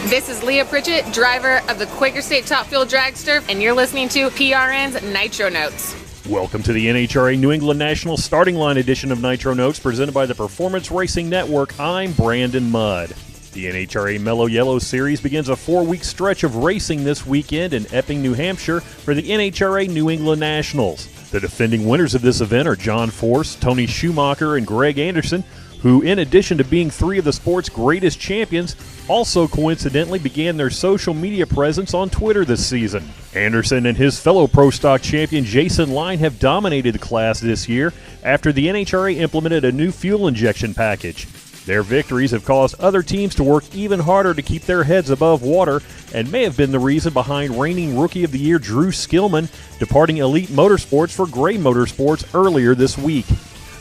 This is Leah Pritchett, driver of the Quaker State Top Fuel Dragster, and you're listening to PRN's Nitro Notes. Welcome to the NHRA New England National Starting Line edition of Nitro Notes, presented by the Performance Racing Network. I'm Brandon Mudd. The NHRA Mellow Yellow Series begins a 4-week stretch of racing this weekend in Epping, New Hampshire for the NHRA New England Nationals. The defending winners of this event are John Force, Tony Schumacher, and Greg Anderson, who, in addition to being three of the sport's greatest champions, also coincidentally began their social media presence on Twitter this season. Anderson and his fellow Pro Stock champion Jason Line have dominated the class this year after the NHRA implemented a new fuel injection package. Their victories have caused other teams to work even harder to keep their heads above water and may have been the reason behind reigning Rookie of the Year Drew Skillman departing Elite Motorsports for Gray Motorsports earlier this week.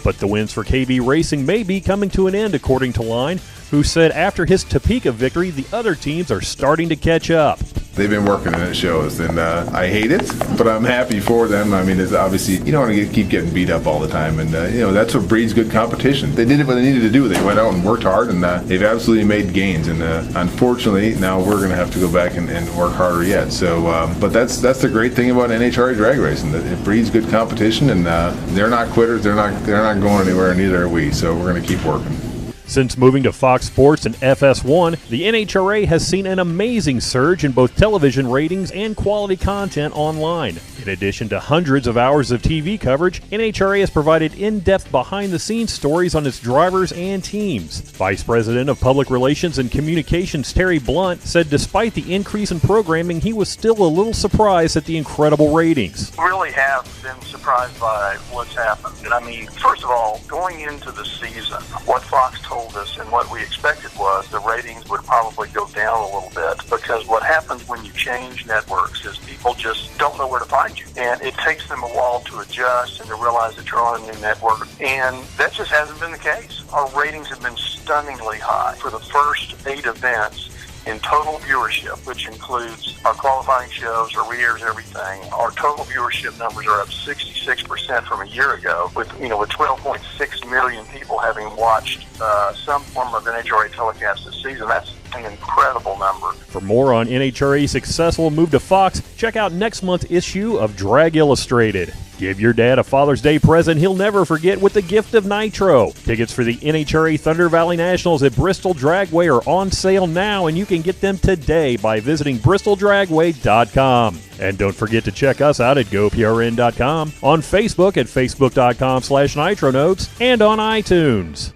But the wins for KB Racing may be coming to an end, according to Line, who said after his Topeka victory, the other teams are starting to catch up. They've been working and it shows, and I hate it, but I'm happy for them. I mean, it's obviously, you don't want to keep getting beat up all the time, and that's what breeds good competition. They did what they needed to do. They went out and worked hard, and they've absolutely made gains. And unfortunately, now we're going to have to go back and work harder yet. So, but that's the great thing about NHRA drag racing, that it breeds good competition, and they're not quitters. They're not going anywhere, and neither are we. So we're going to keep working. Since moving to Fox Sports and FS1, the NHRA has seen an amazing surge in both television ratings and quality content online. In addition to hundreds of hours of TV coverage, NHRA has provided in-depth behind-the-scenes stories on its drivers and teams. Vice President of Public Relations and Communications Terry Blount said despite the increase in programming, he was still a little surprised at the incredible ratings. Really have been surprised by what's happened. And I mean, first of all, going into the season, what Fox told us and what we expected was the ratings would probably go down a little bit, because what happens when you change networks is people just don't know where to find you, and it takes them a while to adjust and to realize that you're on a new network, and that just hasn't been the case. Our ratings have been stunningly high for the first 8 events in total viewership, which includes our qualifying shows, our re-airs, everything. Our total viewership numbers are up 66% from a year ago, with 12.6 million people having watched some form of NHRA telecast this season. That's an incredible number. For more on NHRA's successful move to Fox, check out next month's issue of Drag Illustrated. Give your dad a Father's Day present he'll never forget with the gift of Nitro. Tickets for the NHRA Thunder Valley Nationals at Bristol Dragway are on sale now, and you can get them today by visiting bristoldragway.com. And don't forget to check us out at goprn.com, on Facebook at facebook.com/nitronotes, and on iTunes.